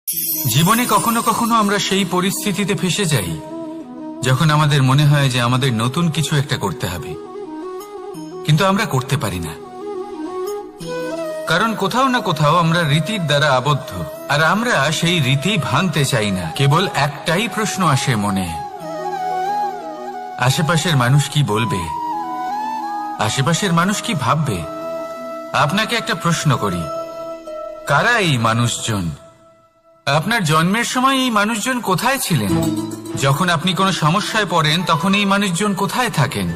জীবনে কখনো কখনো আমরা সেই পরিস্থিতিতে ফেসে যাই যখন আমাদের মনে হয় যে আমাদের নতুন কিছু একটা করতে হবে, কিন্তু আমরা করতে পারি না, কারণ কোথাও না কোথাও আমরা রীতির দ্বারা আবদ্ধ, আর আমরা সেই রীতি ভাঙতে চাই না। কেবল একটাই প্রশ্ন আসে মনে, আশেপাশের মানুষ কি বলবে, আশেপাশের মানুষ কি ভাববে। আপনাকে একটা প্রশ্ন করি, কারা এই মানুষজন? আপনার জন্মের সময় এই মানুষজন কোথায় ছিলেন? যখন আপনি কোনো সমস্যায় পড়েন তখন এই মানুষজন কোথায় থাকেন?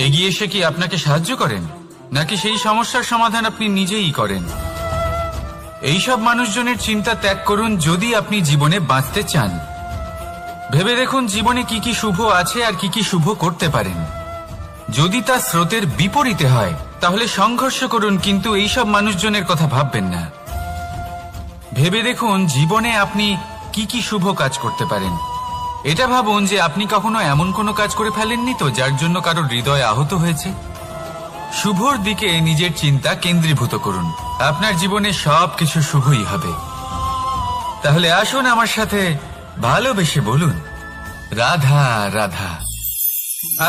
এগিয়ে এসে কি আপনাকে সাহায্য করেন, নাকি সেই সমস্যার সমাধান আপনি নিজেই করেন? এইসব মানুষজনের চিন্তা ত্যাগ করুন যদি আপনি জীবনে বাঁচতে চান। ভেবে দেখুন জীবনে কি কি শুভ আছে আর কি কি শুভ করতে পারেন। যদি তা স্রোতের বিপরীতে হয় তাহলে সংঘর্ষ করুন, কিন্তু এইসব মানুষজনের কথা ভাববেন না। ভেবে দেখুন জীবনে আপনি কি কি শুভ কাজ করতে পারেন। এটা ভাবুন যে আপনি কখনো এমন কোনো কাজ করে ফেলেননি তো যার জন্য কারোর হৃদয় আহত হয়েছে। শুভর দিকে নিজের চিন্তা কেন্দ্রীভূত করুন, আপনার জীবনে সবকিছু শুভই হবে। তাহলে আসুন আমার সাথে ভালোবেসে বলুন, রাধা রাধা।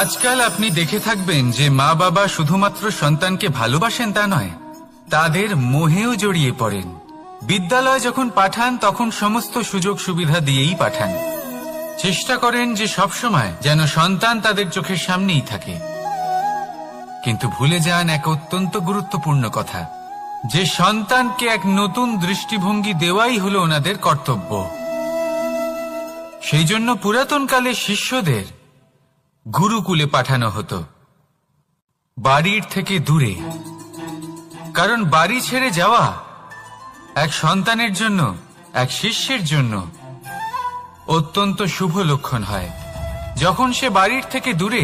আজকাল আপনি দেখে থাকবেন যে মা বাবা শুধুমাত্র সন্তানকে ভালোবাসেন তা নয়, তাদের মোহেও জড়িয়ে পড়েন। বিদ্যালয় যখন পাঠান তখন সমস্ত সুযোগ সুবিধা দিয়েই পাঠান, চেষ্টা করেন যে সবসময় যেন সন্তান তাদের চোখের সামনেই থাকে। কিন্তু ভুলে যান এক অত্যন্ত গুরুত্বপূর্ণ কথা, যে সন্তানকে এক নতুন দৃষ্টিভঙ্গি দেওয়াই হলো ওনাদের কর্তব্য। সেই জন্য পুরাতনকালে শিষ্যদের গুরুকুলে পাঠানো হতো, বাড়ির থেকে দূরে। কারণ বাড়ি ছেড়ে যাওয়া এক সন্তানের জন্য, এক শিষ্যের জন্য অত্যন্ত শুভ লক্ষণ হয়। যখন সে বাড়ির থেকে দূরে,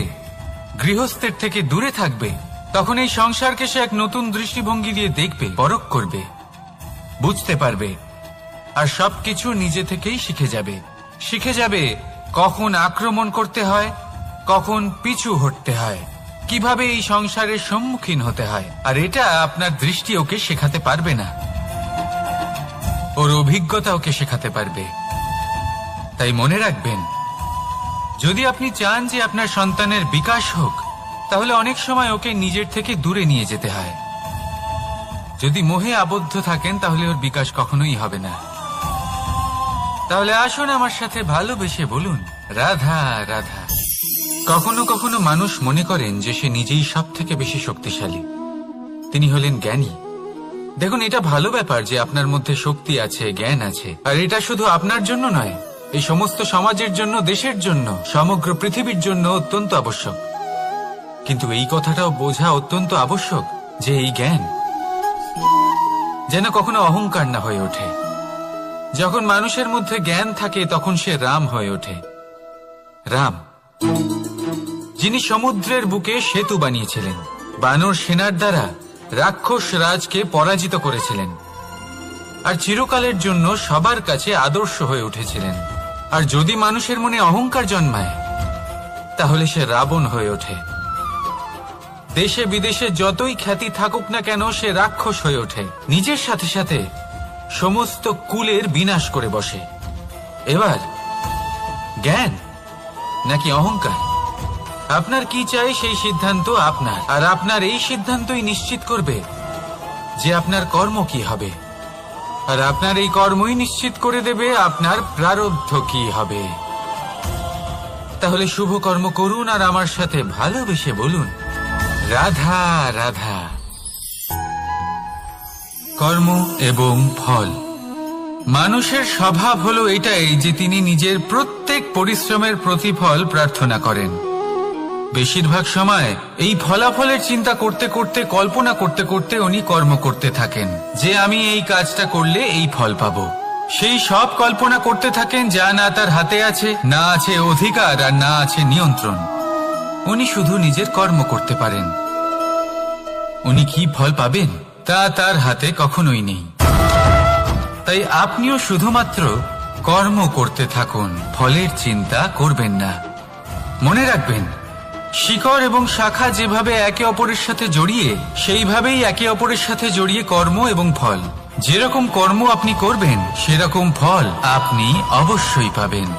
গৃহস্থের থেকে দূরে থাকবে, তখন এই সংসারকে সে এক নতুন দৃষ্টিভঙ্গি দিয়ে দেখবে, পরখ করবে, বুঝতে পারবে, আর সবকিছু নিজে থেকেই শিখে যাবে কখন আক্রমণ করতে হয়, কখন পিছু হটতে হয়, কিভাবে এই সংসারের সম্মুখীন হতে হয়। আর এটা আপনার দৃষ্টি ওকে শেখাতে পারবে না, ওর অভিজ্ঞতা ওকে শেখাতে পারবে। তাই মনে রাখবেন, যদি আপনি চান যে আপনার সন্তানের বিকাশ হোক, তাহলে অনেক সময় ওকে নিজের থেকে দূরে নিয়ে যেতে হয়। যদি মোহে আবদ্ধ থাকেন তাহলে ওর বিকাশ কখনোই হবে না। তাহলে আসুন আমার সাথে ভালোবেসে বলুন, রাধা রাধা। কখনো কখনো মানুষ মনে করেন যে সে নিজেই সব থেকে বেশি শক্তিশালী, তিনি হলেন জ্ঞানী। দেখুন, এটা ভালো ব্যাপার যে আপনার মধ্যে শক্তি আছে, জ্ঞান আছে, আর এটা শুধু আপনার জন্য নয়, এই সমস্ত সমাজের জন্য, দেশের জন্য, সমগ্র পৃথিবীর জন্য অত্যন্ত আবশ্যক। কিন্তু এই কথাটাও বোঝা অত্যন্ত আবশ্যক যে এই জ্ঞান যেন কখনো অহংকার না হয়ে ওঠে। যখন মানুষের মধ্যে জ্ঞান থাকে তখন সে রাম হয়ে ওঠে। রাম, যিনি সমুদ্রের বুকে সেতু বানিয়েছিলেন, বানর সেনার দ্বারা রাক্ষস রাজকে পরাজিত করেছিলেন, আর চিরকালের জন্য সবার কাছে আদর্শ হয়ে উঠেছিলেন। আর যদি মানুষের মনে অহংকার জন্মায় তাহলে সে রাবণ হয়ে ওঠে। দেশে বিদেশে যতই খ্যাতি থাকুক না কেন, সে রাক্ষস হয়ে ওঠে, নিজের সাথে সাথে সমস্ত কুলের বিনাশ করে বসে। এবার জ্ঞান নাকি অহংকার, আপনার কি চাই সেই সিদ্ধান্ত আপনার, আর আপনার এই সিদ্ধান্তই নিশ্চিত করবে যে আপনার কর্ম কি হবে, আর আপনার এই কর্মই নিশ্চিত করে দেবে আপনার প্রারব্ধ কি হবে। তাহলে শুভ কর্ম করুন আর আমার সাথে ভালোবেসে বলুন, রাধা রাধা। কর্ম এবং ফল। মানুষের স্বভাব হলো এটাই যে তিনি নিজের প্রত্যেক পরিশ্রমের প্রতিফল প্রার্থনা করেন। বেশিরভাগ সময় এই ফলাফলের চিন্তা করতে করতে, কল্পনা করতে করতে উনি কর্ম করতে থাকেন যে আমি এই কাজটা করলে এই ফল পাবো। সেই সব কল্পনা করতে থাকেন যা না তার হাতে আছে, না আছে অধিকার, আর না আছে নিয়ন্ত্রণ। উনি শুধু নিজের কর্ম করতে পারেন। উনি কি ফল পাবেন তা তার হাতে কখনোই নেই। তাই আপনিও শুধুমাত্র কর্ম করতে থাকুন, ফলের চিন্তা করবেন না। মনে রাখবেন, শিকড় এবং শাখা যেভাবে একে অপরের সাথে জড়িয়ে, সেইভাবেই একে অপরের সাথে জড়িয়ে কর্ম এবং ফল। যেরকম কর্ম আপনি করবেন সেরকম ফল আপনি অবশ্যই পাবেন।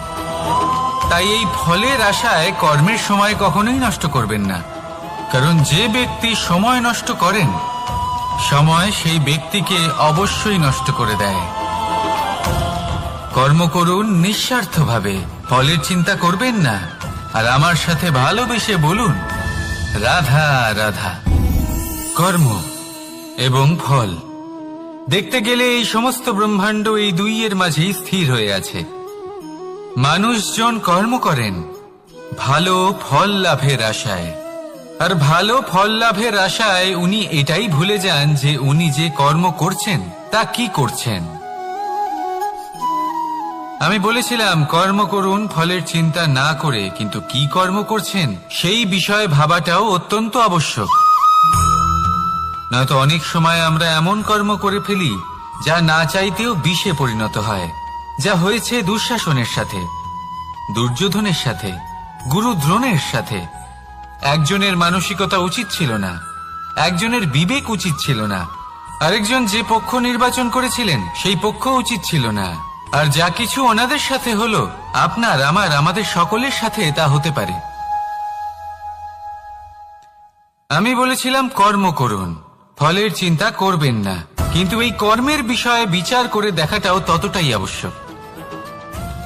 তাই এই ফলের আশায় কর্মের সময় কখনোই নষ্ট করবেন না, কারণ যে ব্যক্তি সময় নষ্ট করেন সময় সেই ব্যক্তিকে অবশ্যই নষ্ট করে দেয়। কর্ম করুন নিঃস্বার্থভাবে, ফলের চিন্তা করবেন না, আর আমার সাথে ভালোবেসে বলুন রাধা রাধা। কর্ম এবং ফল দেখতে গেলে এই সমস্ত ব্রহ্মাণ্ড এই দুইয়ের মাঝেই স্থির হয়ে আছে। মানুষজন কর্ম করেন ভালো ফল লাভের আশায়, আর ভালো ফল লাভের আশায় উনি এটাই ভুলে যান যে উনি যে কর্ম করছেন তা কি করছেন। আমি বলেছিলাম কর্ম করুন ফলের চিন্তা না করে, কিন্তু কি কর্ম করছেন সেই বিষয়ে ভাবাটাও অত্যন্ত আবশ্যক। নয়তো অনেক সময় আমরা এমন কর্ম করে ফেলি যা না চাইতেও বিষে পরিণত হয়, যা হয়েছে দুঃশাসনের সাথে, দুর্যোধনের সাথে, গুরু দ্রোণের সাথে। একজনের মানসিকতা উচিত ছিল না, একজনের বিবেক উচিত ছিল না, আরেকজন যে পক্ষ নির্বাচন করেছিলেন সেই পক্ষ উচিত ছিল না। আর যা কিছু ওনাদের সাথে হলো আপনার আমার আমাদের সকলের সাথে তা হতে পারে। আমি বলেছিলাম কর্ম করুন, ফলের চিন্তা করবেন না, কিন্তু এই কর্মের বিষয়ে বিচার করে দেখাটাও ততটাই আবশ্যক।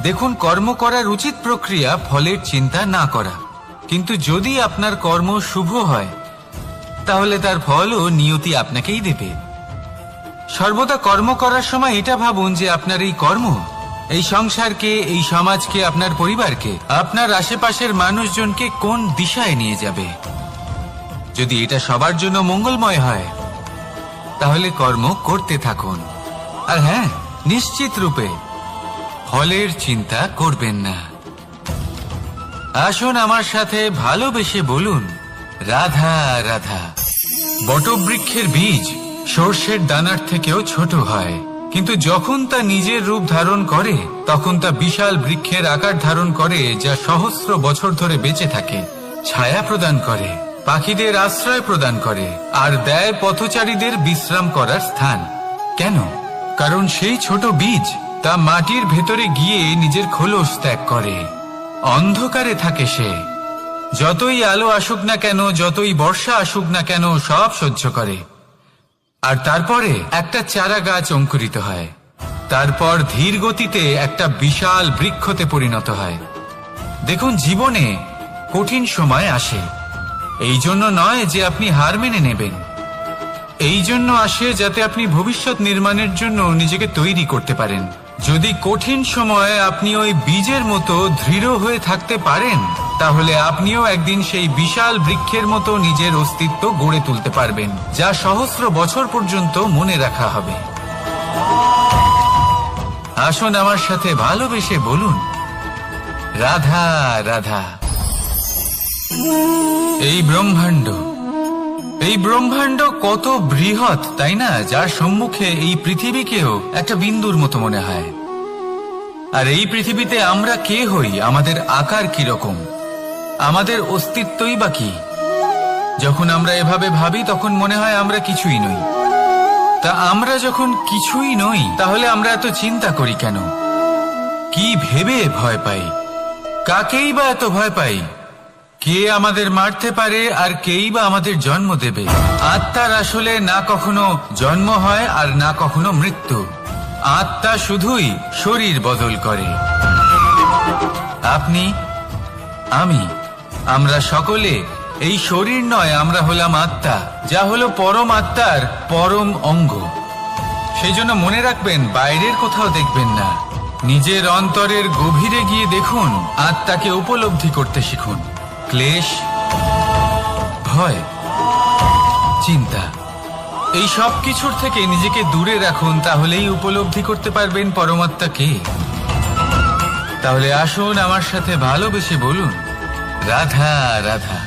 দেখুন, কর্ম করার উচিত প্রক্রিয়া ফলের চিন্তা না করা, কিন্তু যদি আপনার কর্ম শুভ হয় তাহলে তার ফলও নিয়তি আপনাকেই দেবে। সর্বদা কর্ম করার সময় এটা ভাবুন যে আপনার এই কর্ম এই সংসারকে, এই সমাজকে, আপনার পরিবারকে, আপনার আশেপাশের মানুষজনকে কোন দিশায় নিয়ে যাবে। যদি এটা সবার জন্য মঙ্গলময় হয় তাহলে কর্ম করতে থাকুন। আর হ্যাঁ, নিশ্চিত রূপে ফলের চিন্তা করবেন না। আসুন আমার সাথে ভালোবেসে বলুন রাধা রাধা। বটবৃক্ষের বীজ সর্ষের দানার থেকেও ছোট হয়, কিন্তু যখন তা নিজের রূপ ধারণ করে তখন তা বিশাল বৃক্ষের আকার ধারণ করে, যা সহস্র বছর ধরে বেঁচে থাকে, ছায়া প্রদান করে, পাখিদের আশ্রয় প্রদান করে, আর দেয় পথচারীদের বিশ্রাম করার স্থান। কেন? কারণ সেই ছোট বীজ তা মাটির ভেতরে গিয়ে নিজের খোলস ত্যাগ করে। অন্ধকারে থাকে সে, যতই আলো আসুক না কেন, যতই বর্ষা আসুক না কেন, সব সহ্য করে। আর তারপরে একটা চারা গাছ অঙ্কুরিত হয়, তারপর ধীর গতিতে একটা বিশাল বৃক্ষতে পরিণত হয়। দেখুন, জীবনে কঠিন সময় আসে, এই জন্য নয় যে আপনি হার মেনে নেবেন, এই জন্য আসে যাতে আপনি ভবিষ্যৎ নির্মাণের জন্য নিজেকে তৈরি করতে পারেন। যদি কঠিন সময়ে আপনি ওই বীজের মতো দৃঢ় হয়ে থাকতে পারেন তাহলে আপনিও একদিন সেই বিশাল বৃক্ষের মতো নিজের অস্তিত্ব গড়ে তুলতে পারবেন, যা সহস্র বছর পর্যন্ত মনে রাখা হবে। আসুন আমার সাথে ভালোবেসে বলুন রাধা রাধা। এই ব্রহ্মাণ্ড কত বৃহৎ, তাই না? যার সম্মুখে এই পৃথিবীকেও একটা বিন্দুর মতো মনে হয়। আর এই পৃথিবীতে আমরা কে হই, আমাদের আকার কিরকম, আমাদের অস্তিত্বই বা কি? যখন আমরা এভাবে ভাবি তখন মনে হয় আমরা কিছুই নই। তা আমরা যখন কিছুই নই তাহলে আমরা এত চিন্তা করি কেন? কি ভেবে ভয় পাই? কাকেই বা এত ভয় পাই? কে আমাদের মারতে পারে আর কেই বা আমাদের জন্ম দেবে? আত্মার আসলে না কখনো জন্ম হয় আর না কখনো মৃত্যু। আত্মা শুধুই শরীর বদল করে। আপনি, আমি, আমরা সকলে এই শরীর নয়, আমরা হলাম আত্মা, যা হলো পরম আত্মার পরম অঙ্গ। সেই জন্য মনে রাখবেন, বাইরের কোথাও দেখবেন না, নিজের অন্তরের গভীরে গিয়ে দেখুন, আত্মাকে উপলব্ধি করতে শিখুন। ক্লেশ, ভয়, চিন্তা, এই সব কিছুর থেকে নিজেকে দূরে রাখুন, তাহলেই উপলব্ধি করতে পারবেন পরমাত্মাকে। তাহলে আসুন আমার সাথে ভালোবেসে বলুন রাধা রাধা।